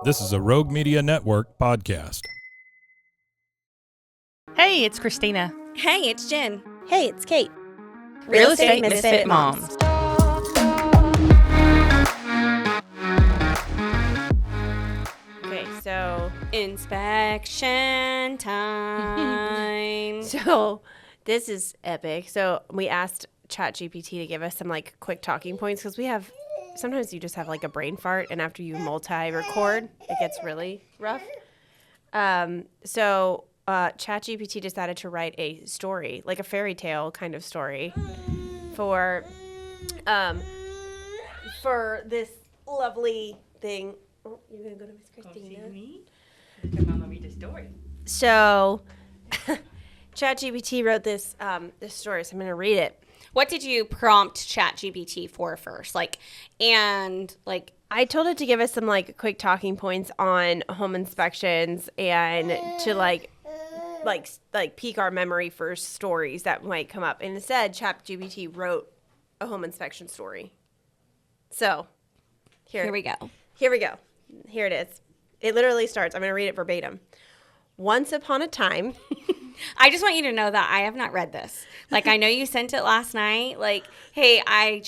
This is a Rogue Media Network podcast. Hey, it's Christina. Hey, it's Jen. Hey, it's Kate. Real Estate Misfit Moms. Okay, so inspection time. So this is epic. So we asked ChatGPT to give us some like quick talking points because sometimes you just have like a brain fart, and after you multi-record, it gets really rough. So ChatGPT decided to write a story, like a fairy tale kind of story, for this lovely thing. Oh, you're gonna go to Miss Christina. Oh, see me? Can Mama read a story? So ChatGPT wrote this story, so I'm gonna read it. What did you prompt ChatGPT for first? I told it to give us some like quick talking points on home inspections and to like pique our memory for stories that might come up. And instead, ChatGPT wrote a home inspection story. So here we go. Here it is. It literally starts. I'm going to read it verbatim. Once upon a time. I just want you to know that I have not read this. I know you sent it last night. Hey, I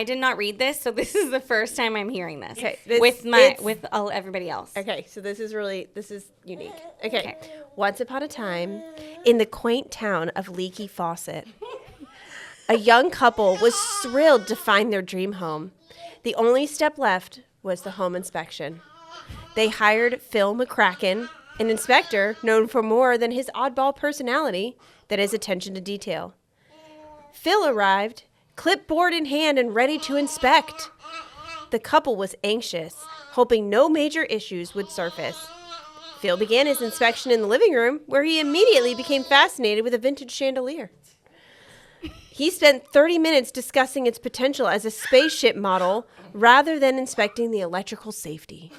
did not read this, so this is the first time I'm hearing this. Okay, with everybody else. Okay, so this is unique. Okay. Once upon a time, in the quaint town of Leaky Faucet, a young couple was thrilled to find their dream home. The only step left was the home inspection. They hired Phil McCracken, an inspector known for more than his oddball personality, that is attention to detail. Phil arrived, clipboard in hand and ready to inspect. The couple was anxious, hoping no major issues would surface. Phil began his inspection in the living room, where he immediately became fascinated with a vintage chandelier. He spent 30 minutes discussing its potential as a spaceship model rather than inspecting the electrical safety.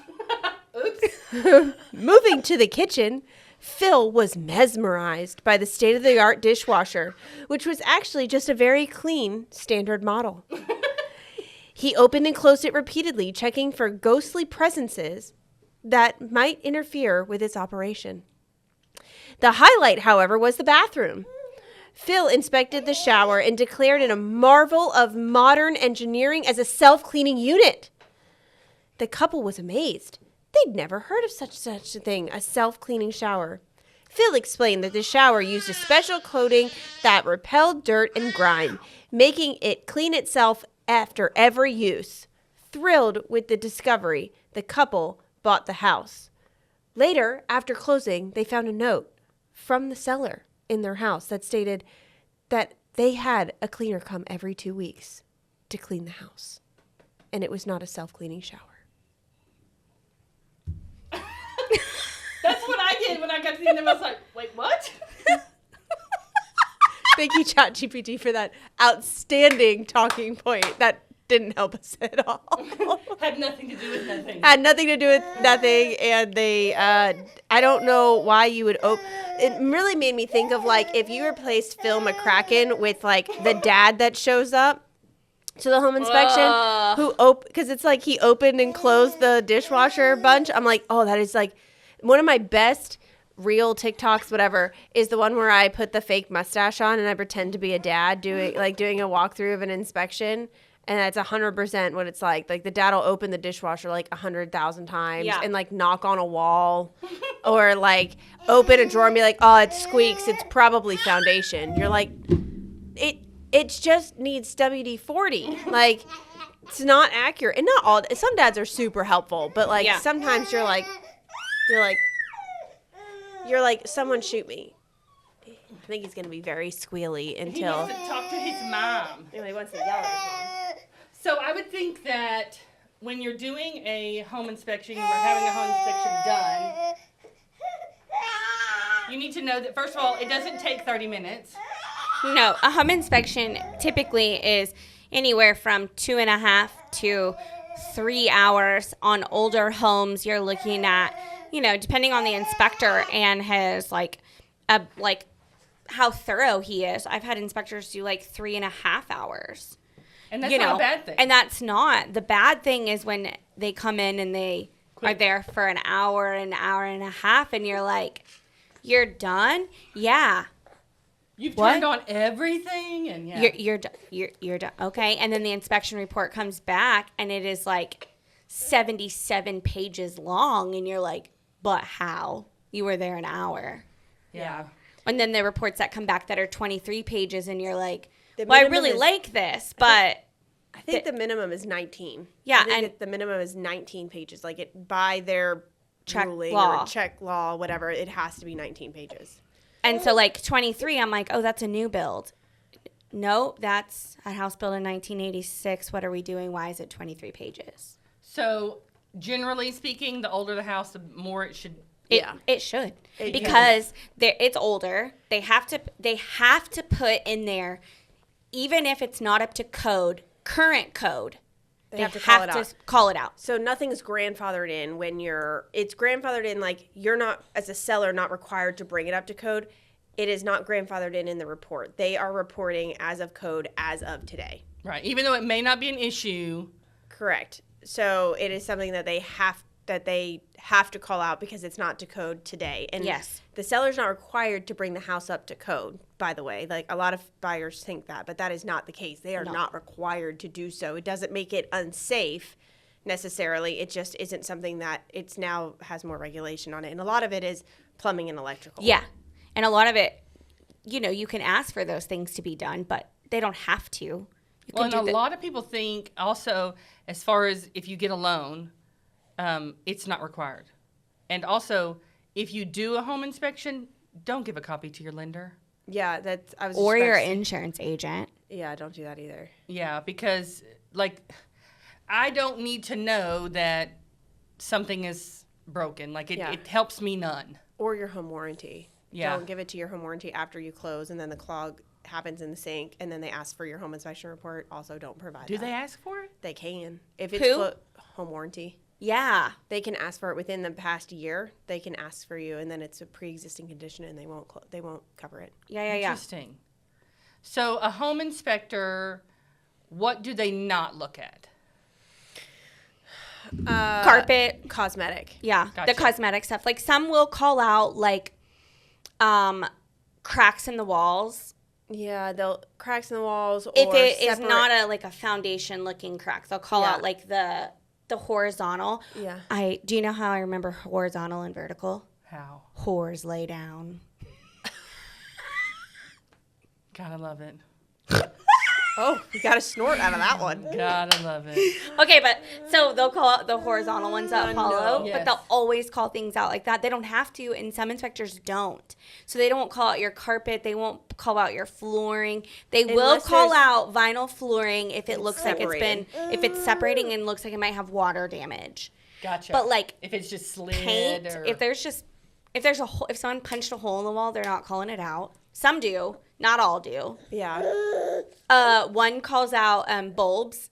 Moving to the kitchen, Phil was mesmerized by the state-of-the-art dishwasher, which was actually just a very clean standard model. He opened and closed it repeatedly, checking for ghostly presences that might interfere with its operation. The highlight, however, was the bathroom. Phil inspected the shower and declared it a marvel of modern engineering as a self-cleaning unit. The couple was amazed. They'd never heard of such a thing, a self-cleaning shower. Phil explained that the shower used a special coating that repelled dirt and grime, making it clean itself after every use. Thrilled with the discovery, the couple bought the house. Later, after closing, they found a note from the seller in their house that stated that they had a cleaner come every 2 weeks to clean the house. And it was not a self-cleaning shower. That's what I did when I got to the end of it. I was like, wait, what? Thank you, ChatGPT, for that outstanding talking point. That didn't help us at all. Had nothing to do with nothing. Had nothing to do with nothing. And they, I don't know why you would it really made me think of if you replaced Phil McCracken with the dad that shows up to the home inspection, because it's he opened and closed the dishwasher bunch. I'm like, oh, that is one of my best real TikToks, whatever, is the one where I put the fake mustache on and I pretend to be a dad doing a walkthrough of an inspection. And that's 100% what it's like. The dad will open the dishwasher 100,000 times and knock on a wall or open a drawer and be like, oh, it squeaks. It's probably foundation. You're like, it just needs WD-40. It's not accurate. And not all, some dads are super helpful, but sometimes you're like, someone shoot me. I think he's going to be very squealy until... He needs to talk to his mom. He wants to yell at his mom. So I would think that when you're doing a home inspection, or having a home inspection done, you need to know that, first of all, it doesn't take 30 minutes. No, a home inspection typically is anywhere from 2.5 to 3 hours. On older homes, you're looking at, depending on the inspector and his how thorough he is. I've had inspectors do 3.5 hours. And that's not a bad thing. And that's not. The bad thing is when they come in and they are there for an hour and a half, and you're like, you're done? Yeah. You've What? turned on everything, and yeah. You're done. You're done. Okay. And then the inspection report comes back, and it is like 77 pages long, and you're like, but how? You were there an hour. Yeah. And then the reports that come back that are 23 pages, and you're like, The well, I minimum really is- like this, but I think the minimum is 19. Yeah, I think and- that the minimum is 19 pages. Like it by their Czech ruling law. or Czech law, whatever, it has to be 19 pages. and so like 23, I'm like, oh, that's a new build. No, that's a house built in 1986. What are we doing? Why is it 23 pages? So, generally speaking, the older the house, the more it should. It should It because it's older. They have to put in there, even if it's not up to code, current code. They have to call it out. Call it out. So nothing's grandfathered in when it's grandfathered in, like you're not, as a seller, not required to bring it up to code. It is not grandfathered in the report. They are reporting as of code as of today. Right. Even though it may not be an issue. Correct. So it is something that they have to call out because it's not to code today. And Yes. the seller's not required to bring the house up to code, by the way. Like a lot of buyers think that, but that is not the case. They are not required to do so. It doesn't make it unsafe necessarily. It just isn't something that it's now has more regulation on it. And a lot of it is plumbing and electrical. Yeah, and a lot of it, you can ask for those things to be done, but they don't have to. You Well, can and do a lot of people think also, as far as if you get a loan, it's not required. And also, if you do a home inspection, don't give a copy to your lender. Yeah, that's I was or just your about to- insurance agent. Yeah, don't do that either. Yeah, because like I don't need to know that something is broken. Like it helps me none. Or your home warranty. Yeah. Don't give it to your home warranty after you close and then the clog happens in the sink and then they ask for your home inspection report. Also, don't provide Do that. they ask for it? They can. If it's Who? home warranty. Yeah. They can ask for it within the past year. They can ask for you, and then it's a pre-existing condition, and they won't cover it. Yeah. Interesting. So a home inspector, what do they not look at? Carpet. Cosmetic. Yeah. Gotcha. The cosmetic stuff. Like some will call out like cracks in the walls. Yeah, they'll cracks in the walls. Or If it is separate- not a foundation looking crack, they'll call Yeah. out like the horizontal. Yeah. Do you know how I remember horizontal and vertical? How? Whores lay down. Gotta love it. Oh, you got a snort out of that one. Gotta love it. Okay, but so they'll call out the horizontal ones that follow, Yes. but they'll always call things out like that. They don't have to, and some inspectors don't. So they don't call out your carpet. They won't call out your flooring. They will Unless call there's- out vinyl flooring if it looks like separated. if it's separating and looks like it might have water damage. Gotcha. But like if it's just slid paint, or if someone punched a hole in the wall, they're not calling it out. Some do, not all do. Yeah. One calls out bulbs.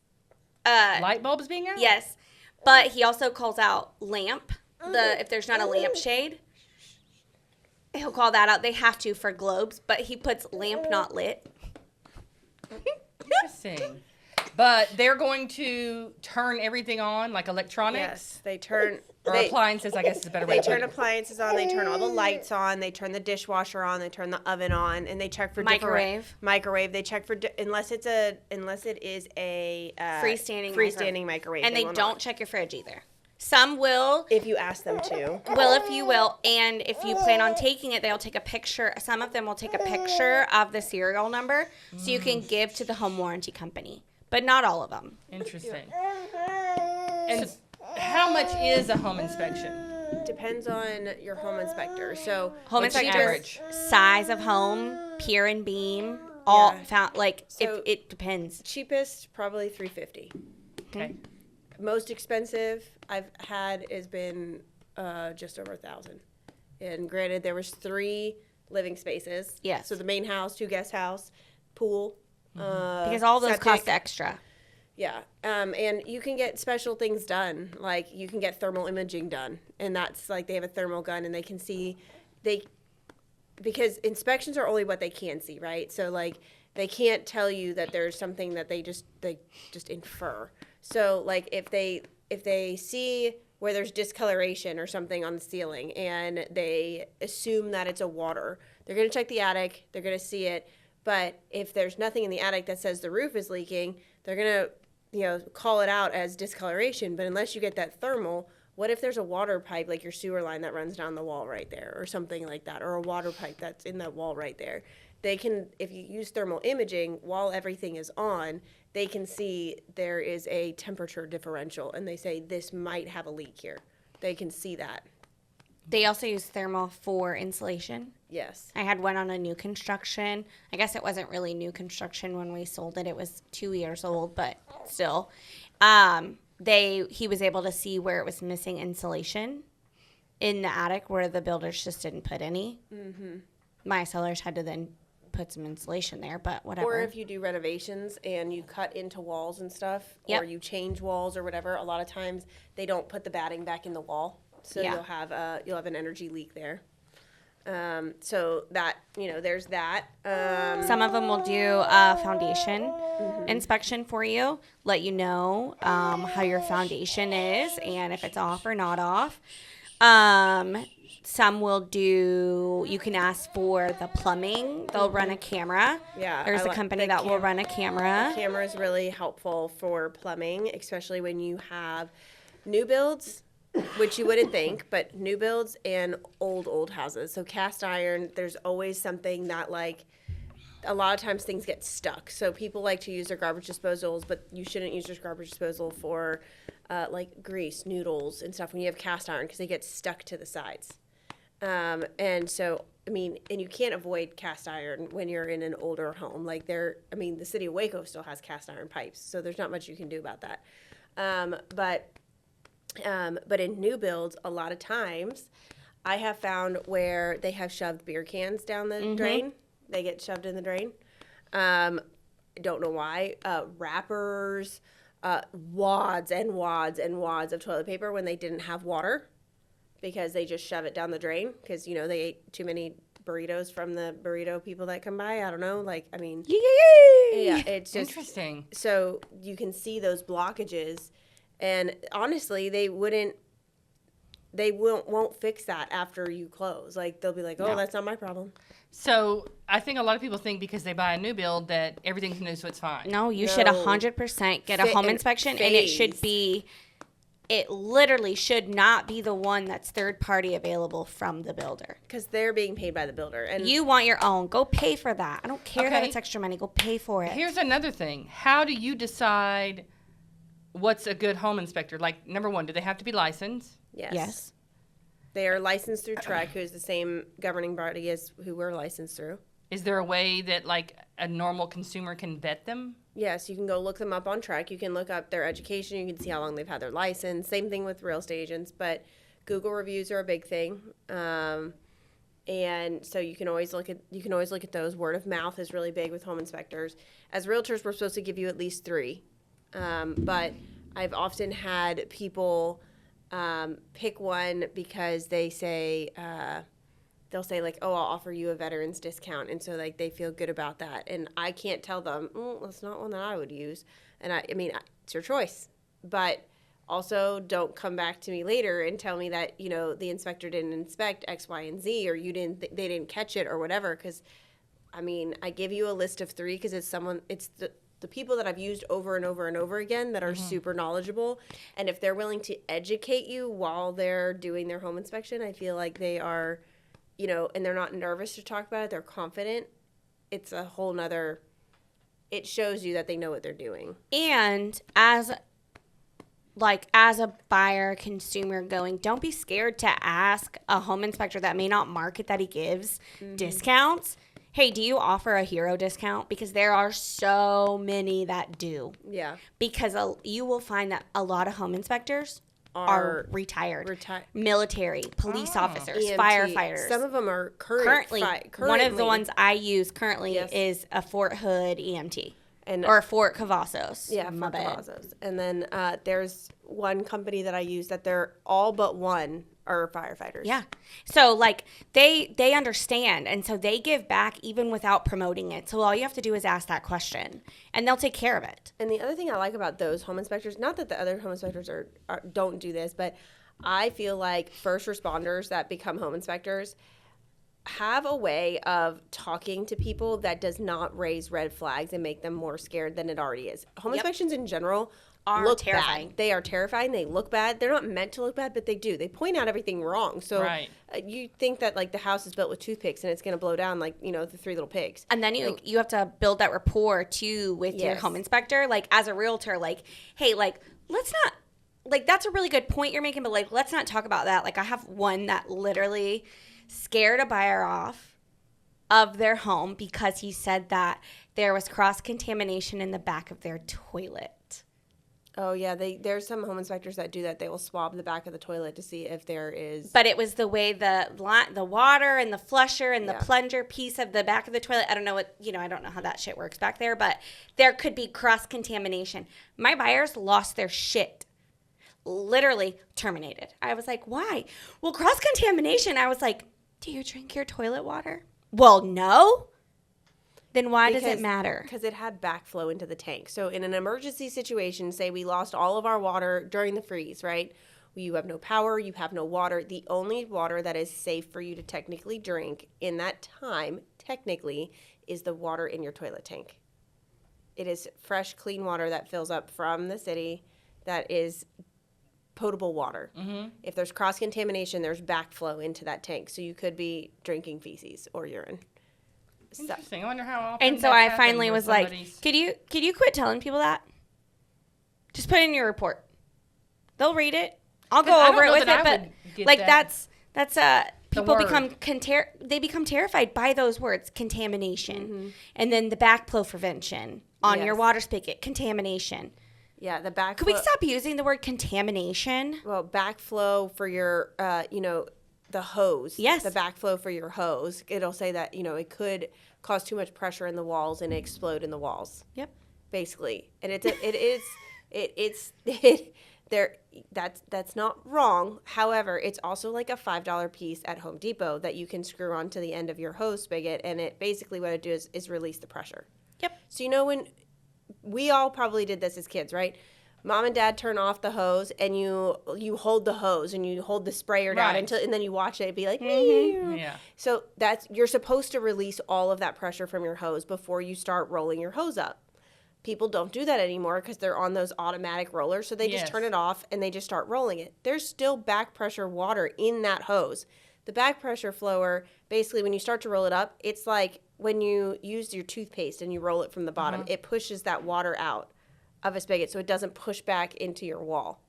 light bulbs being out? Yes, but he also calls out lamp. If there's not a lampshade, he'll call that out. They have to for globes, but he puts lamp not lit. Interesting. But they're going to turn everything on, like electronics? Yes, they turn. Or appliances, I guess is a better way They to put turn it. appliances on. They turn all the lights on. They turn the dishwasher on. They turn the oven on, and they check for microwave. They check for unless it is a Freestanding microwave, And they will don't not. check your fridge either. Some will, If you ask them to. if you will, and if you plan on taking it, they'll take a picture. Some of them will take a picture of the serial number so you can give to the home warranty company, but not all of them. Interesting. And how much is a home inspection? Depends on your home inspector. So Home What's the inspector, average? size of home, pier and beam, all Yeah. found if So- it depends. cheapest probably $350. Okay. Most expensive I've had has been just over $1,000. And granted, there was 3 living spaces. Yes. So the main house, 2 guest house, pool. Because all those septic. cost extra. Yeah. And you can get special things done. Like you can get thermal imaging done. And that's like they have a thermal gun and they can see because inspections are only what they can see, right? So like they can't tell you that there's something that they just infer. So like if they see where there's discoloration or something on the ceiling and they assume that it's a water. They're going to check the attic. They're going to see it. But if there's nothing in the attic that says the roof is leaking, they're going to, call it out as discoloration. But unless you get that thermal, what if there's a water pipe, like your sewer line that runs down the wall right there or something like that, or a water pipe that's in that wall right there? They can, if you use thermal imaging while everything is on, they can see there is a temperature differential, and they say this might have a leak here. They can see that. They also use thermal for insulation. Yes. I had one on a new construction. I guess it wasn't really new construction when we sold it. It was 2 years old, but still. He was able to see where it was missing insulation in the attic where the builders just didn't put any. Mm-hmm. My sellers had to then put some insulation there, but whatever. Or if you do renovations and you cut into walls and stuff, Yep. or you change walls or whatever, a lot of times they don't put the batting back in the wall, so Yeah. you'll have an energy leak there. So that there's that. Some of them will do a foundation inspection for you, let you know how your foundation is and if it's off or not off. Some will do, you can ask for the plumbing. They'll run a camera. Yeah, There's a company that will run a camera. Camera is really helpful for plumbing, especially when you have new builds, which you wouldn't think, but new builds and old houses. So cast iron, there's always something that, like, a lot of times things get stuck. So people like to use their garbage disposals, but you shouldn't use your garbage disposal for like grease, noodles, and stuff when you have cast iron, because they get stuck to the sides. And so, and you can't avoid cast iron when you're in an older home. Like the city of Waco still has cast iron pipes, so there's not much you can do about that. But in new builds, a lot of times, I have found where they have shoved beer cans down the drain. They get shoved in the drain. Don't know why. Wrappers, wads and wads and wads of toilet paper when they didn't have water, because they just shove it down the drain because, they ate too many burritos from the burrito people that come by. I don't know. Yeah, it's just Interesting. So you can see those blockages, and honestly, they won't fix that after you close. Like, they'll be like, oh, that's not my problem. So I think a lot of people think because they buy a new build that everything's new, so it's fine. No, you should 100% get a home inspection, and it literally should not be the one that's third party available from the builder. Because they're being paid by the builder. And You want your own. Go pay for that. I don't care that Okay. it's extra money. Go pay for it. Here's another thing. How do you decide what's a good home inspector? Like, number one, do they have to be licensed? Yes. They are licensed through TREC, who's the same governing body as who we're licensed through. Is there a way that, like, a normal consumer can vet them? Yes, you can go look them up on TREC. You can look up their education. You can see how long they've had their license. Same thing with real estate agents, but Google reviews are a big thing. And so you can always look at those. Word of mouth is really big with home inspectors. As realtors, we're supposed to give you at least 3. But I've often had people pick one because they say they'll say, like, oh, I'll offer you a veteran's discount, and so, like, they feel good about that, and I can't tell them, that's not one that I would use, and I mean, it's your choice, but also don't come back to me later and tell me that, the inspector didn't inspect X, Y, and Z, or they didn't catch it or whatever, because, I give you a list of 3 because it's the people that I've used over and over and over again that are super knowledgeable. And if they're willing to educate you while they're doing their home inspection, I feel like they are, and they're not nervous to talk about it. They're confident. It's a whole nother, it shows you that they know what they're doing. And as a buyer, consumer going, don't be scared to ask a home inspector that may not market that he gives discounts. Hey, do you offer a hero discount? Because there are so many that do. Yeah. Because you will find that a lot of home inspectors are retired. Military, police officers, EMT. firefighters. Some of them are Currently, one of the ones I use currently is a Fort Hood EMT. Or Fort Cavazos. Yeah, Fort Cavazos. And then there's one company that I use that they're all but one are firefighters. Yeah. So, like, they understand, and so they give back even without promoting it. So all you have to do is ask that question, and they'll take care of it. And the other thing I like about those home inspectors, not that the other home inspectors don't do this, but I feel like first responders that become home inspectors have a way of talking to people that does not raise red flags and make them more scared than it already is. Home inspections in general look terrifying. bad. They are terrifying. They look bad. They're not meant to look bad, but they do. They point out everything wrong. So you think that like the house is built with toothpicks and it's going to blow down like, you know, the Three Little Pigs. And then you have to build that rapport too with your home inspector. Like as a realtor, like, hey, like let's not, like that's a really good point you're making, but like let's not talk about that. Like I have one that literally scared a buyer off of their home because he said that there was cross-contamination in the back of their toilet. Oh, yeah. There's some home inspectors that do that. They will swab the back of the toilet to see if there is. But it was the way the water and the flusher and the plunger piece of the back of the toilet. I don't know I don't know how that shit works back there, but there could be cross-contamination. My buyers lost their shit. Literally terminated. I was like, why? Well, cross-contamination. I was like, do you drink your toilet water? Well, no. Then why does it matter? Because it had backflow into the tank. So in an emergency situation, say we lost all of our water during the freeze, right? You have no power, you have no water. The only water that is safe for you to technically drink in that time, technically, is the water in your toilet tank. It is fresh, clean water that fills up from the city that is potable water. Mm-hmm. If there's cross-contamination, there's backflow into that tank. So you could be drinking feces or urine. Interesting. I wonder how often. And so I finally was like, could you quit telling people that? Just put it in your report. They'll read it. I'll go over it with it, but like that's people become terrified by those words, contamination, and then the backflow prevention on your water spigot, contamination. Yeah, the backflow. Could we stop using the word contamination? Well, backflow for your, the hose. Yes. The backflow for your hose. It'll say that, it could cause too much pressure in the walls and explode in the walls. Yep. Basically. And that's not wrong. However, it's also like a $5 piece at Home Depot that you can screw onto the end of your hose spigot, and it basically what it does is release the pressure. Yep. So when we all probably did this as kids, right? Mom and Dad turn off the hose, and you hold the hose and you hold the sprayer down and then you watch it be like, yeah. So you're supposed to release all of that pressure from your hose before you start rolling your hose up. People don't do that anymore because they're on those automatic rollers, so they just turn it off and they just start rolling it. There's still back pressure water in that hose. The back pressure flower, basically when you start to roll it up, it's like when you use your toothpaste and you roll it from the bottom, it pushes that water out of a spigot so it doesn't push back into your wall.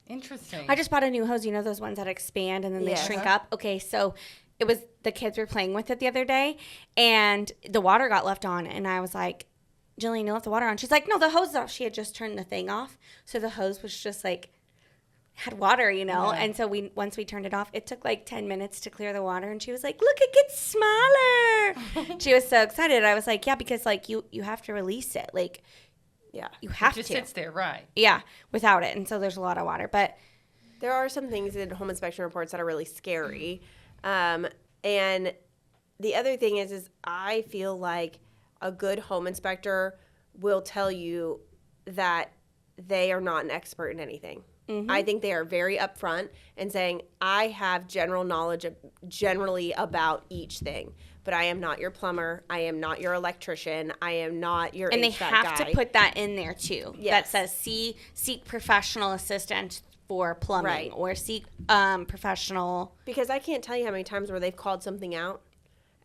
Interesting. I just bought a new hose. You know those ones that expand and then they shrink up? Okay, so it was the kids were playing with it the other day, and the water got left on, and I was like, Jillian, you left the water on. She's like, no, the hose is off. She had just turned the thing off, so the hose was just like had water, and so once we turned it off, it took like 10 minutes to clear the water, and she was like, look, it gets smaller. She was so excited. I was like, yeah, because like you have to release it, like you have to. It just sits there, right? Yeah, without it, and so there's a lot of water, but there are some things in home inspection reports that are really scary, and the other thing is I feel like a good home inspector will tell you that they are not an expert in anything. Mm-hmm. I think they are very upfront and saying, I have general knowledge generally about each thing, but I am not your plumber. I am not your electrician. I am not your And HVAC they have guy. to put that in there too. Yes. That says seek professional assistance for plumbing or seek professional. Because I can't tell you how many times where they've called something out,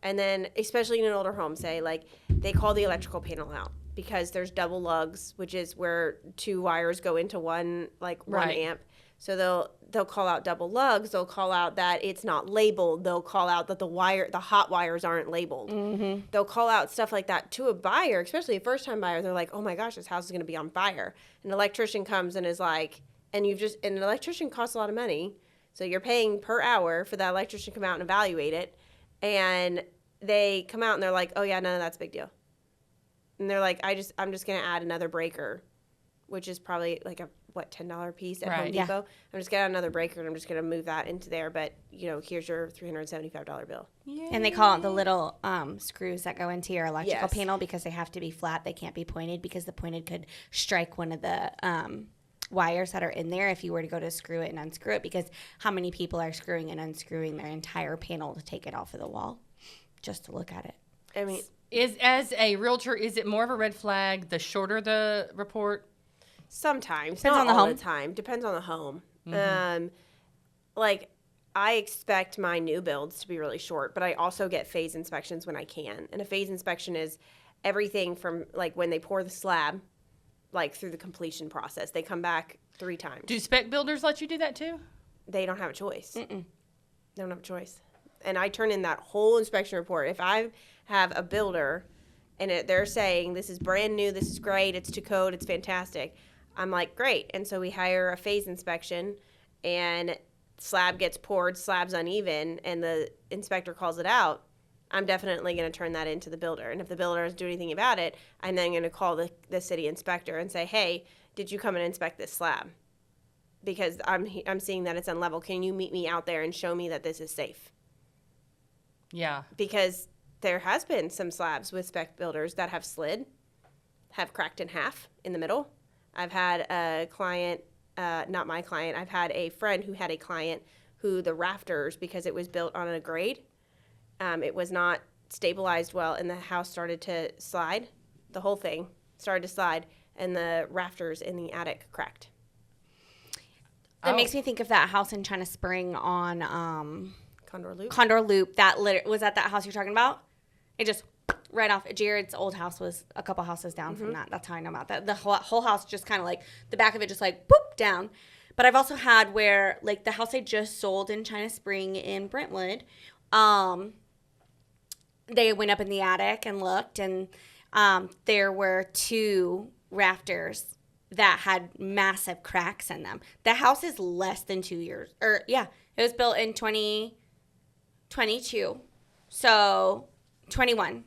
and then especially in an older home, say like they call the electrical panel out because there's double lugs, which is where two wires go into one amp. So they'll call out double lugs. They'll call out that it's not labeled. They'll call out that the hot wires aren't labeled. Mm-hmm. They'll call out stuff like that to a buyer, especially a first-time buyer. They're like, oh my gosh, this house is going to be on fire. An electrician comes and is like, and an electrician costs a lot of money. So you're paying per hour for that electrician to come out and evaluate it. And they come out and they're like, oh yeah, no, that's a big deal. And they're like, I'm just going to add another breaker, which is probably like a $10 piece at Home Depot. Yeah. I'm just going to add another breaker and I'm just going to move that into there. But here's your $375 bill. Yay. And they call it the little screws that go into your electrical panel because they have to be flat. They can't be pointed because the pointed could strike one of the wires that are in there if you were to go to screw it and unscrew it, because how many people are screwing and unscrewing their entire panel to take it off of the wall just to look at it? I mean, As a realtor, is it more of a red flag the shorter the report? sometimes. Depends Not on the all home. the time. Depends on the home. Mm-hmm. Like, I expect my new builds to be really short, but I also get phase inspections when I can. And a phase inspection is everything from, like, when they pour the slab, like, through the completion process. They come back 3 times. Do spec builders let you do that too? They don't have a choice. They don't have a choice. And I turn in that whole inspection report. If I have a builder and they're saying, this is brand new, this is great, it's to code, it's fantastic, I'm like, great. And so we hire a phase inspection, and slab gets poured, slab's uneven, and the inspector calls it out. I'm definitely going to turn that into the builder. And if the builder doesn't do anything about it, I'm then going to call the city inspector and say, hey, did you come and inspect this slab? Because I'm seeing that it's unlevel. Can you meet me out there and show me that this is safe? Yeah. Because there has been some slabs with spec builders that have slid, have cracked in half in the middle. I've had a client, not my client, I've had a friend who had a client who the rafters, because it was built on a grade, it was not stabilized well, and the house started to slide. The whole thing started to slide, and the rafters in the attic cracked. That makes me think of that house in China Spring on Condor Loop. Condor Loop. Was that house you're talking about? It just right off. Jared's old house was a couple houses down from that. That's how I know about that. The whole house just kind of like the back of it just like boop down. But I've also had where like the house I just sold in China Spring in Brentwood, they went up in the attic and looked, and there were 2 rafters that had massive cracks in them. The house is less than 2 years. It was built in 2022. So 21.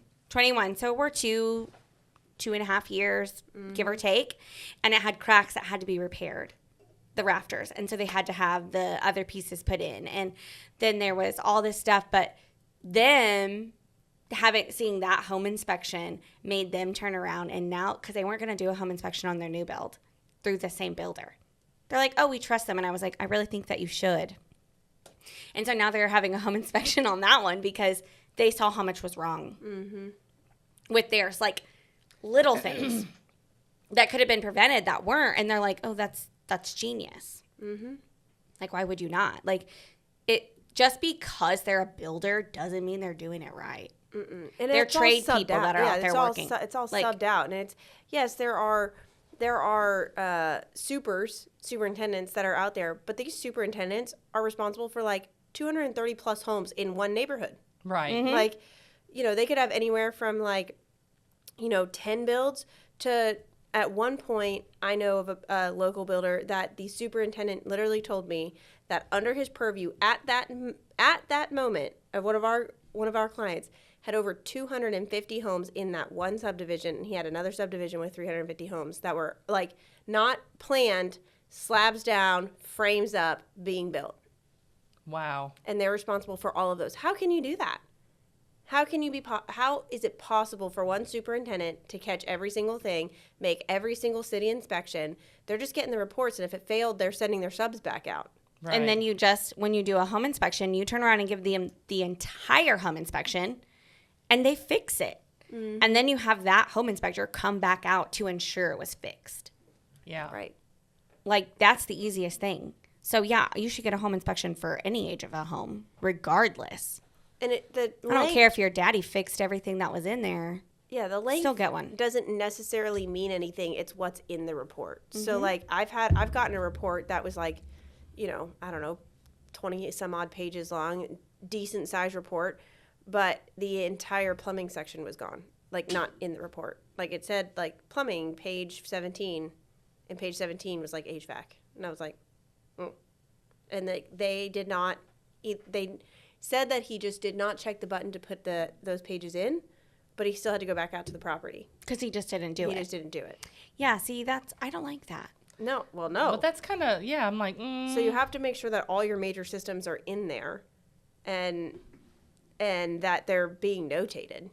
So we're 2.5 years, give or take. And it had cracks that had to be repaired, the rafters. And so they had to have the other pieces put in. And then there was all this stuff. But them seeing that home inspection made them turn around, and now, because they weren't going to do a home inspection on their new build through the same builder. They're like, oh, we trust them. And I was like, I really think that you should. And so now they're having a home inspection on that one because they saw how much was wrong with theirs, like little things that could have been prevented that weren't. And they're like, oh, that's genius. Like, why would you not? Like, it just because they're a builder doesn't mean they're doing it right. And they're trade people that are out there working. It's all like, subbed out, and it's there are superintendents that are out there, but these superintendents are responsible for like 230 plus homes in one neighborhood. Right. Like, they could have anywhere from like, 10 builds to, at one point, I know of a local builder that the superintendent literally told me that under his purview at that moment of one of our clients had over 250 homes in that one subdivision, and he had another subdivision with 350 homes that were like not planned, slabs down, frames up, being built. Wow. And they're responsible for all of those. How can you do that? How is it possible for one superintendent to catch every single thing, make every single city inspection? They're just getting the reports, and if it failed, they're sending their subs back out. Right. And then when you do a home inspection, you turn around and give them the entire home inspection, and they fix it. And then you have that home inspector come back out to ensure it was fixed. Yeah. Right. Like, that's the easiest thing. So, yeah, you should get a home inspection for any age of a home, regardless. And I don't care if your daddy fixed everything that was in there. Yeah, the length still get one. Doesn't necessarily mean anything. It's what's in the report. So, like, I've gotten a report that was like, I don't know, 20 some odd pages long, decent size report, but the entire plumbing section was gone. Like, not in the report. Like, it said, like, plumbing, page 17, and page 17 was, like, HVAC. And I was like, oh. And they did not, they said that he just did not check the button to put those pages in, but he still had to go back out to the property. Because he just didn't do it. He just didn't do it. Yeah, see, I don't like that. No, well, no. Well, that's kind of, I'm like, So you have to make sure that all your major systems are in there and that they're being notated.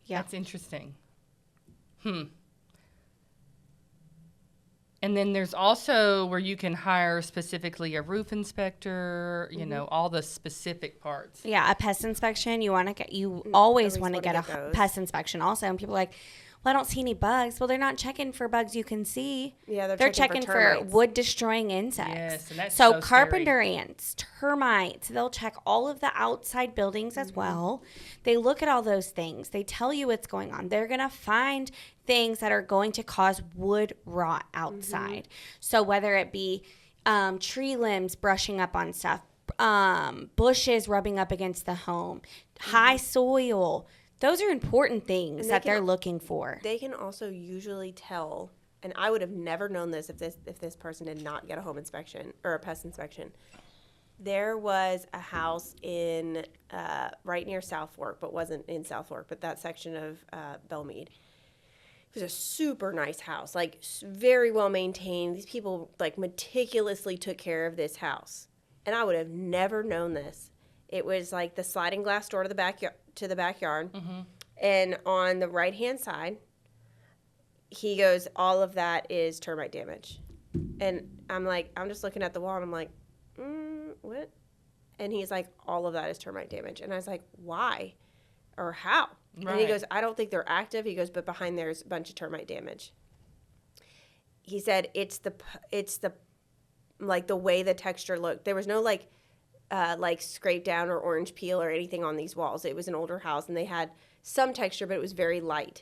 Yeah. That's interesting. And then there's also where you can hire specifically a roof inspector, you know, all the specific parts. Yeah, a pest inspection. You always want to get a those. pest inspection also. And people are like, well, I don't see any bugs. Well, they're not checking for bugs you can see. Yeah, they're checking for termites. wood destroying insects. Yes, and that's so so carpenter ants, termites, they'll check all of the outside buildings as well. They look at all those things. They tell you what's going on. They're going to find things that are going to cause wood rot outside. So whether it be tree limbs brushing up on stuff, bushes rubbing up against the home, high soil, those are important things that they're looking for. They can also usually tell, and I would have never known this if this person did not get a home inspection or a pest inspection. There was a house in right near South Fork, but wasn't in South Fork, but that section of Belmead. It was a super nice house, like very well maintained. These people like meticulously took care of this house, and I would have never known this. It was like the sliding glass door to the backyard, and on the right hand side, he goes, all of that is termite damage, and I'm just looking at the wall, and I'm like, what? And he's like, all of that is termite damage, and I was like, why, or how? Right. And he goes, I don't think they're active. He goes, but behind there's a bunch of termite damage. He said it's the like the way the texture looked. There was no like scrape down or orange peel or anything on these walls. It was an older house and they had some texture, but it was very light.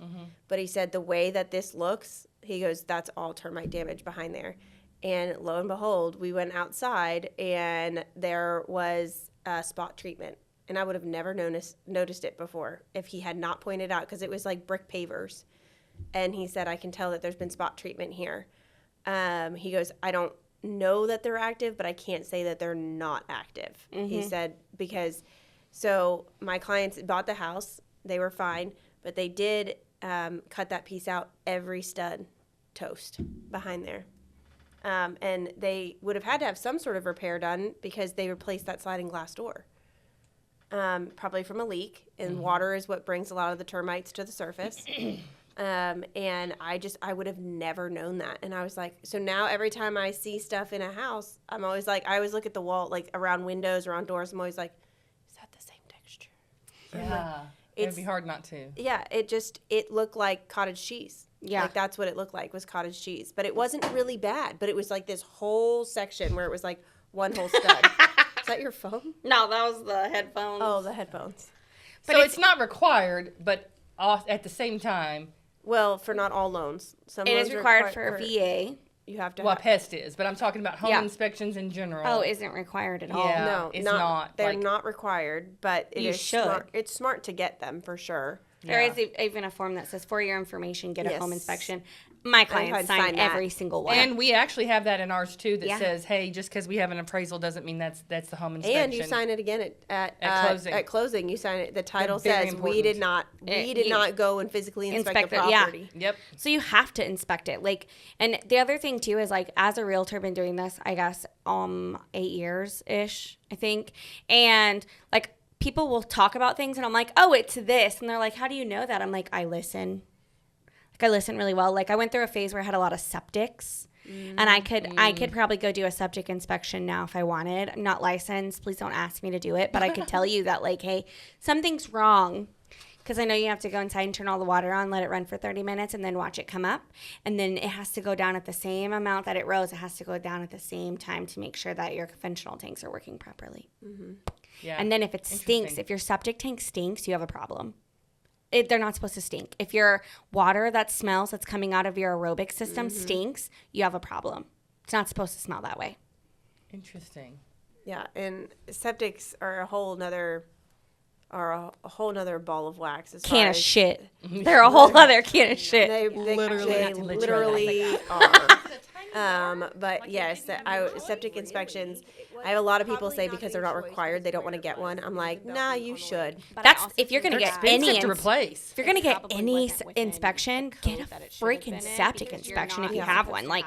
But he said the way that this looks, he goes, that's all termite damage behind there. And lo and behold, we went outside and there was spot treatment. And I would have never noticed it before if he had not pointed out, because it was like brick pavers. And he said, I can tell that there's been spot treatment here. He goes, I don't know that they're active, but I can't say that they're not active. He said, because so my clients bought the house, they were fine, but they did cut that piece out, every stud toast behind there. And they would have had to have some sort of repair done because they replaced that sliding glass door. Probably from a leak, and water is what brings a lot of the termites to the surface. And I would have never known that. And I was like, so now every time I see stuff in a house, I'm always like, I always look at the wall, like around windows, around doors. I'm always like, is that the same texture? Yeah. It'd be hard not to. Yeah. It looked like cottage cheese. Yeah. Like that's what it looked like, was cottage cheese. But it wasn't really bad. But it was like this whole section where it was like one whole stud. Is that your phone? No, that was the headphones. Oh, the headphones. But so it's not required, but at the same time. Well, for not all loans. Some it loans is required for a VA. You have to Well, pest is, but I'm talking about home inspections in general. Oh, isn't required at all. Yeah, No, it's not. They're not required, but it You is should. smart. It's smart to get them for sure. There is even a form that says, for your information, get a home Yes. inspection. My clients sign that. every single one. And we actually have that in ours too that Yeah. says, hey, just because we have an appraisal doesn't mean that's the home inspection. And you sign it again at closing. At closing, you sign it. The title Very says we did important. not go and physically inspect the it, yeah. property. Yep. So you have to inspect it. Like, and the other thing too is like, as a realtor, been doing this, I guess, 8 years ish, I think. And like, people will talk about things and I'm like, oh, it's this. And they're like, how do you know that? I'm like, I listen. Like, I listen really well. Like, I went through a phase where I had a lot of septics. And I could probably go do a septic inspection now if I wanted. I'm not licensed. Please don't ask me to do it. But I could tell you that, like, hey, something's wrong. Because I know you have to go inside and turn all the water on, let it run for 30 minutes, and then watch it come up. And then it has to go down at the same amount that it rose. It has to go down at the same time to make sure that your conventional tanks are working properly. Yeah. And then if it stinks, if your septic tank stinks, you have a problem. They're not supposed to stink. If your water that smells that's coming out of your aerobic system stinks, you have a problem. It's not supposed to smell that way. Interesting. Yeah, and septics are a whole nother ball of wax. Can of shit. They're a whole other can of shit. They literally are. But yes, septic inspections. I have a lot of people say because they're not required, they don't want to get one. I'm like, nah, you should. That's if you're gonna get any to replace. If you're gonna get any inspection, get a freaking septic inspection if you have one. Like,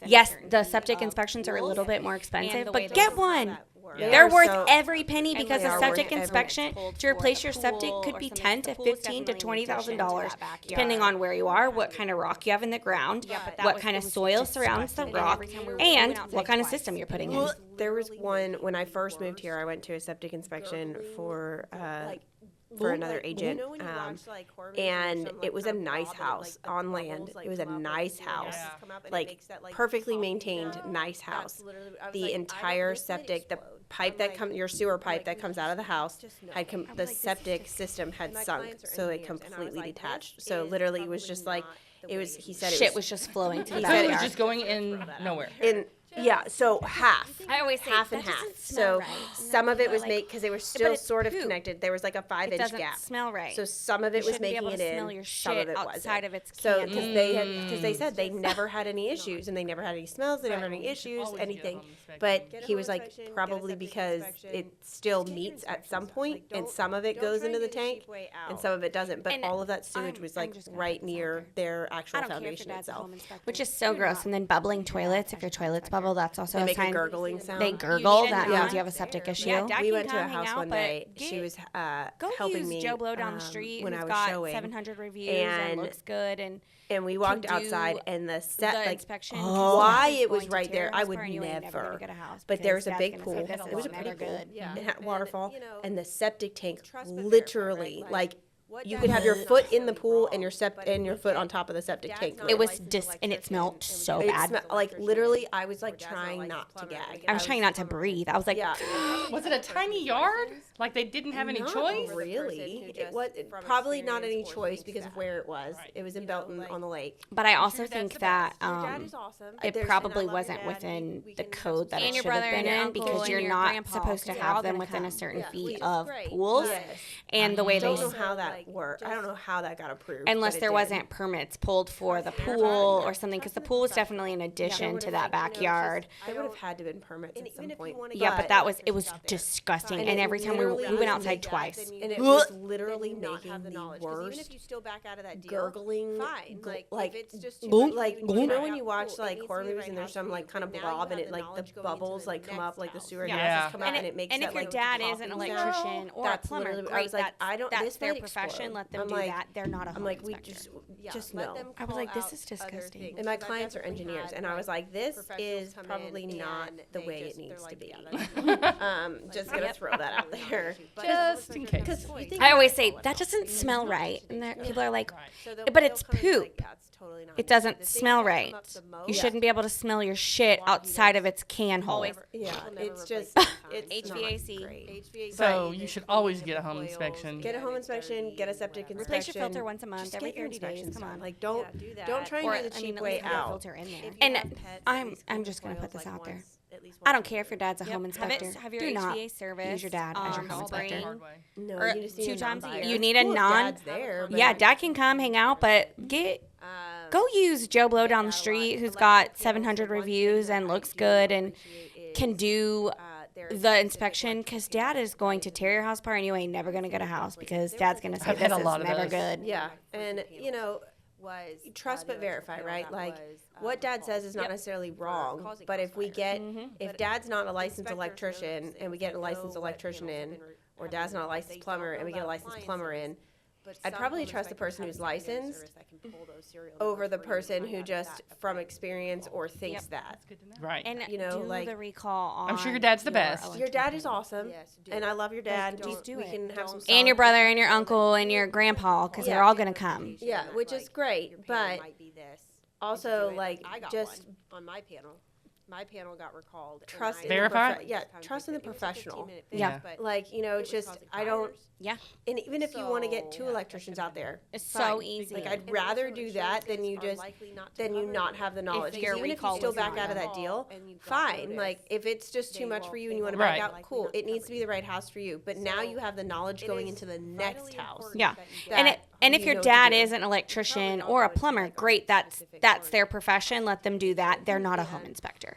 yes, the septic inspections are a little bit more expensive, but get one. They're worth so- every penny because they a are septic worth every- inspection to replace your septic could be $10,000 to $15,000 to $20,000, depending on where you are, what kind of rock you have in the ground, what kind of soil surrounds the rock, and what kind of system you're putting in. There was one when I first moved here. I went to a septic inspection for another agent, and it was a nice house on land. It was a nice house, like perfectly maintained, nice house. The entire septic, the pipe that comes, your sewer pipe that comes out of the house, had the septic system had sunk, so it completely detached. So literally, it was just like it was. He said Shit was just flowing to the He said it was backyard. just going in nowhere. So half. I always say half that and half. doesn't smell So right. some of it was made because they were still it's sort of poop. connected. There was like a 5-inch doesn't gap. smell right. So some of it You was shouldn't be making able it to in. smell your Some shit of it outside wasn't. of its So can. because they said they never had any issues and they never had any smells. They never had any issues, Always get a anything. home inspection. But he was like probably because it still meets at some point, and some of it goes into the tank, and some of it doesn't. But And all of that sewage I'm- was I'm like just gonna right put this out near there. their actual I don't care if foundation your dad's a itself. home inspector. Which is so gross. And then bubbling toilets, if your toilets bubble, that's also They a make a sign. gurgling sound. They gurgle, need a that non- means you have a septic issue. Yeah, Dad we can went to a come hang house out, one but day. She was Go helping use me Joe Blow down the street when who's I was got showing. 700 reviews and And- looks good. And we walked do outside, and the set the like inspection, why because it was going to right there. I Terrace would Park, you ain't never never. gonna get a house But there because was a Dad's big gonna pool. say It this was a is pretty never pool. good. It had waterfall, and the septic tank trust but verify, literally right? like What you Dad could have your does is foot not in the necessarily pool wrong, and your but and your if foot on Dad's top of the septic not tank. a It was licensed and it smelled electrician, so and bad. Like literally, I was like Dad's not a trying licensed not to plumber, gag. I was trying not to breathe. I was like, Yeah, Was it a tiny yard? Like they didn't have any not choice? really. who It was just from probably not any experience choice foresees because of that. where it was. It was in Belton on the lake. but I also your dad's think the that Your dad is awesome. it There's- probably and I love your wasn't dad. within We the can have code that some it fun. should have been in uncle because and you're your not grandpa, supposed to 'cause they're have all them gonna within a come. certain Yeah, feet which is of great. pools. Yes. And the way I they don't know Also, how that like, worked. I don't know how that got approved. unless but it there did. wasn't permits pulled for the pool or something, because the pool is definitely an addition to that backyard. There would have had to have been permits at some point. Yeah, but that was, it was disgusting. And it every time we literally went was outside made twice. And it was literally making the Even if worst you still back out of that deal, gurgling, fine. like if it's just too gloop, much, like you you know back when out, you watch cool. It like needs horror to be the movies right and there's house some for like you. kind of But now you blob and have it like the knowledge going into bubbles the like come next up like the house. sewer Yeah. gases come out and it makes and that if your like dad is an coughing electrician sound. or a That's plumber, literally- I great, was like, that's, I don't. that's This their might profession. explode. Let them I'm do like, that. They're not a I'm home like, we inspector. just let know. them I was call like, this out is other disgusting. things. And my I've clients are definitely engineers, had, and I was like, this professionals is come in probably not and the they way just- it needs they're to like, be. yeah, that's- Just gonna throw that out there. Just in case. Because you think I always say, that doesn't smell right. And people are like, but it's poop. It doesn't smell right. You shouldn't be able to smell your shit outside of its can hole. Yeah, it's just it's HVAC. not great. So you should always get a home inspection. Get a home inspection, get a septic inspection. Replace your filter once a month, Just every get your 30 days. inspections Come done. on. Like don't try Or, and do the I mean, cheap at way least have a out. filter in there. And I'm just gonna put this out there. I don't care if your dad's a home inspector. Have your Do not HVA service use your dad as your home spring. inspector. No, or you just need 2 a times a non-biased. year. You need a Cool if non- Dad's there, but Yeah, dad can come hang out, but go use Joe Blow down the street who's got 700 reviews and looks good and can do the inspection, because dad is going to tear your house apart and you ain't never going to get a house because dad's going to say I've had this a is lot of never those. good. Yeah, and you know, trust but verify, right? Like what dad says is not necessarily wrong, but if we get if dad's not a licensed electrician and we get a licensed electrician in, or dad's not a licensed plumber and we get a licensed plumber in, I'd probably trust the person who's licensed over the person who just from experience or thinks that. Right. And You know, do like- the recall on I'm sure your dad's the your best. Your dad is awesome, and I love your dad. Just do we it. can have some and your solid- brother and your uncle and your grandpa, because they're all going to come. Yeah, which is great, but also like just on my panel. My panel got recalled. and trust I- in the Verify? yeah, trust in the professional. Yeah. but Like, you know, it was just causing I don't fires. Yeah. and even if you want to get two So- electricians out there, It's so fine. easy. Like And I'd rather also do that than you insurances just are likely not to than you cover not it. have the knowledge. your Because even if you recall still was back not out of that call deal, and you've got fine. notice, Like if it's just too they much won't- for you they and you want to won't back Right. out, cool. It needs to be the right house for you. But now So you have the knowledge it going is into the vitally next house. important Yeah. that you And get- if you your know what to dad do. is an electrician or a plumber, great. That's their profession. Let them do that. They're not a home inspector.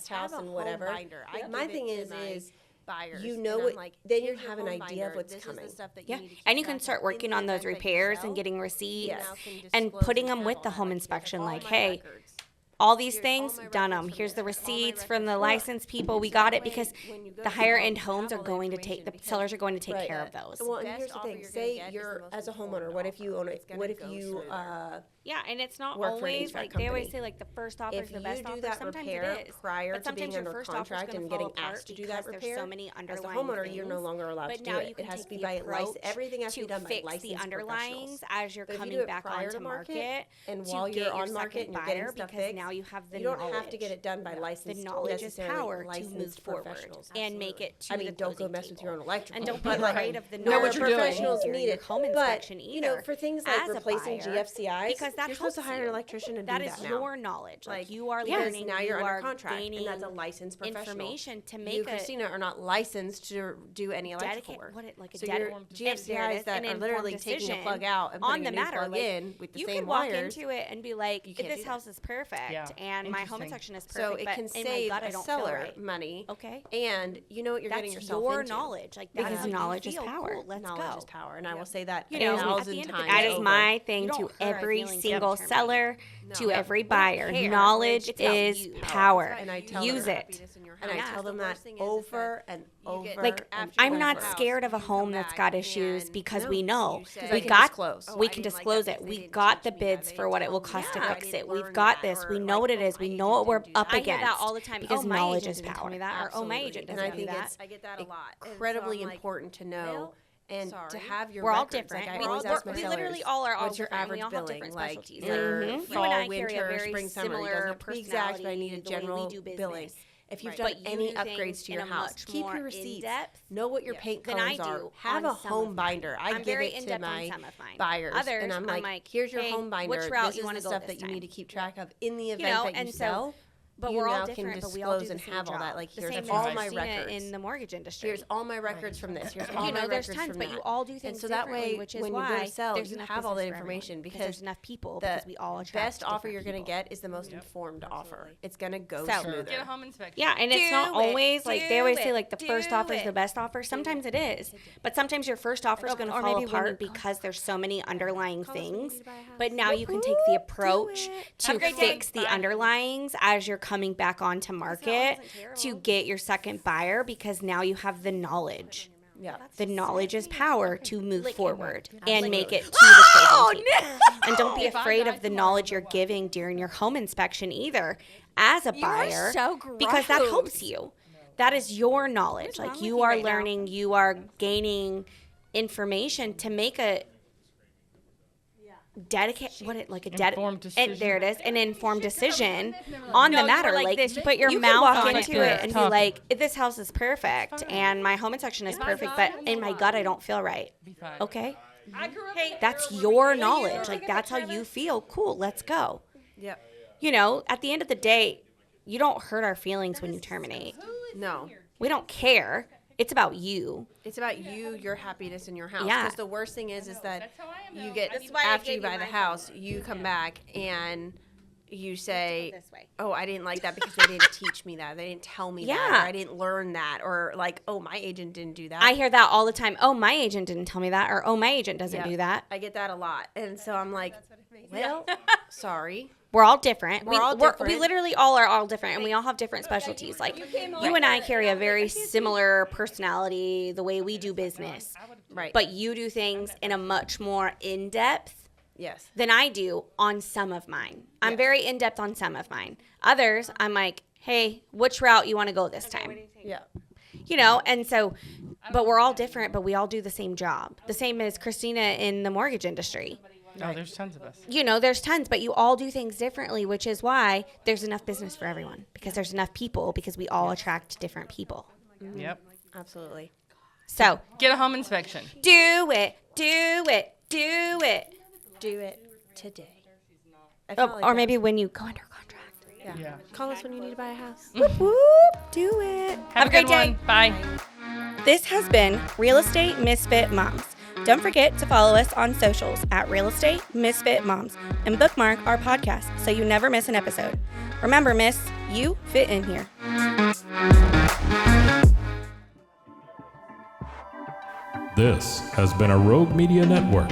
guest I have house a and home whatever. binder. I My give thing it to my is buyers, you know and I'm what- like, then you here's your have an home idea of binder. what's This is coming. the stuff that Yeah, you need to keep and you can track start of. working In the on those event that you repairs and sell, getting you receipts now can and disclose putting them have with all the that. home Like, inspection. all Like, my hey, records. all these Here's all things, my done records them. from Here's the this, all my receipts from the records. licensed people. We So got that it way, because when you go the to higher sell, end you homes have are all the going to take, the information sellers are going to take Right. care of those. Well, and best here's the offer thing. you're gonna Say get is you're the most as a homeowner. informed What if you offer. own it? It's gonna What if go you smoother. Yeah, and it's not work for an always HVAC like they always company. say like the first offer is If the you best do offer. that Sometimes repair it is. prior But to being sometimes your under first offer's contract gonna and fall getting apart asked to do because that there's repair, so many as underlying a homeowner, you're no things. longer allowed But to do now it. you can It has take to be the by approach everything has to be done by fix the licensed underlyings professionals. as you're But if you coming do it back prior onto to market and to while get you're your on market second and you're getting buyer stuff because fixed, now you have the you don't knowledge. have to get it done by licensed, The knowledge is necessarily power to licensed move forward professionals. and make it to I mean, the don't go closing mess with your table. own electrical. And don't be but, like, afraid of the know what you're doing. professionals during need your it. home But, inspection you know, either. for things like as a replacing buyer, GFCIs, because that you're supposed to helps hire you. an electrician and That do is that now. your knowledge. Like you are because learning. now you're you under are contract, and gaining that's a licensed professional. information to You, make a Christina, are not licensed to do any electrical dedicate work. what it like a So dedicated your and there it GFCIs is, that an are literally informed taking a decision plug out and on putting the a new matter. plug Like, in with the you same could walk wires. into it and be like, You can't this do house is perfect Yeah. and my home Interesting. inspection is perfect. So it but can in my save gut, I a don't feel seller right. money. Okay. And you know what you're getting That's yourself your into. knowledge. Like Because that's how you knowledge is feel. power. Cool, let's Knowledge go. is power, and I will say that You know, at the 1,000 end of the times. day, That is over. my You thing don't to hurt our every feelings single determined. seller, to Yep. every We don't buyer. care. Knowledge It's about is you. power. And I tell Use them, it. And I tell them that over and over. Like, and I'm over. not scared of a home that's got issues because we know. I We can got, disclose. we can disclose it. We got the bids for what it will cost to fix it. We've got this. We know what it is. We know what we're up I hear against. that all the time. Because oh, my knowledge agent is didn't tell power. me that, or oh, my agent And doesn't I do think that. it's I get that a lot. And so incredibly I'm like, important to know. well, And to sorry. have your We're all records. different. Like I We always all- ask my we sellers, literally all are all what's your different, and we average all have billing? different Like specialties. your You fall, and I carry a winter, very spring, summer. It similar doesn't have to be exact, but I need a personality, the way we general do billing. business. If you've But done you any do upgrades things to your in a house, much keep more your receipts. in-depth Know what your paint than colors I are. do Have on a some home of binder. I I'm give very it to in-depth on my some of mine. buyers, Others, and I'm I'm like, like, here's your hey, home binder. which route This you is wanna the go stuff this that you need time? to keep track of in the event know, that you and so- sell. But you we're all now can different, but we all do disclose the and same have all job. that. Like, The here's same as all my Christina records. in the mortgage industry. Here's all my records from this. Here's all You know, my there's records tons, from but that. you all do And things so that differently, way, which is when you why go to sell, there's you enough have all that business for everyone, information because because there's enough people the because we all attract best offer different you're going to people. get is the most informed offer. It's going to go So- smoother. Get a home inspection. Yeah, and it's Do not it, always like they always do say it, like the first do offer is it. the best offer. Sometimes it is, but sometimes your first offer is going to or fall maybe when apart you come- because there's so many underlying Call us when you things. need to buy a house. But now you can take the approach Have to a great fix day. the Bye. underlyings as you're coming back onto market wasn't terrible. to get your second buyer because now you have the knowledge. Yeah. The knowledge is power to move Lick it. forward and make it to Oh, the closing table. And don't be If I afraid die of the tomorrow, knowledge you're giving during your home inspection either as a You are buyer so because that helps gross. you. That is your knowledge. wrong Like with you you are right now? learning, you are gaining information to make a dedicate what it like a Informed decision. there it is, an informed decision on No, the you matter. were like Like this. you put your You can mouth walk into into it it and be talking. like, this house is perfect and my home inspection is perfect, but in my gut I don't feel right. Be fine. Okay? I grew up That's your knowledge. Like that's how you feel. Cool, let's go. Yep. You know, at the end of the day, you don't hurt our feelings when you terminate. No. We don't care. It's about you. It's about you, your happiness in your house. Yeah. Because the worst thing is that That's how I am you now. get That's why I after you gave you buy the my house, you come back and you say, This way. "Oh, I didn't like that because they didn't teach me that. They didn't tell me that. Yeah. Or I didn't learn that. Or like, oh, my agent didn't do that." I hear that all the time. Oh, my agent didn't tell me that, or oh, my agent doesn't Yeah. do that. I get that a lot, and so I'm like, "Well, sorry." We're all different. We're all We different. literally all are all different, and we all have different specialties. Like you and I carry a very similar personality, the way we do business, Right. but you do things in a much more in depth yes. than I do on some of mine. I'm Yes. very in depth on some of mine. Others, I'm like, hey, which route you want to go this time? Yeah. You know, and so, but we're all different, but we all do the same job. The same as Christina in the mortgage industry. Oh, there's tons of us. You know, there's tons, but you all do things differently, which is why there's enough business for everyone because there's enough people because we all attract different people. Yep. Absolutely. So Get a home inspection. do it, do it, do it. Do it today. I Oh, felt like or that. maybe when you go under contract. Yeah. Yeah. Call us when you need to buy a house. Whoop, whoop, do it. Have a great good day. one. Bye. This has been Real Estate Misfit Moms. Don't forget to follow us on socials at Real Estate Misfit Moms and bookmark our podcast so you never miss an episode. Remember, miss, you fit in here. This has been a Rogue Media Network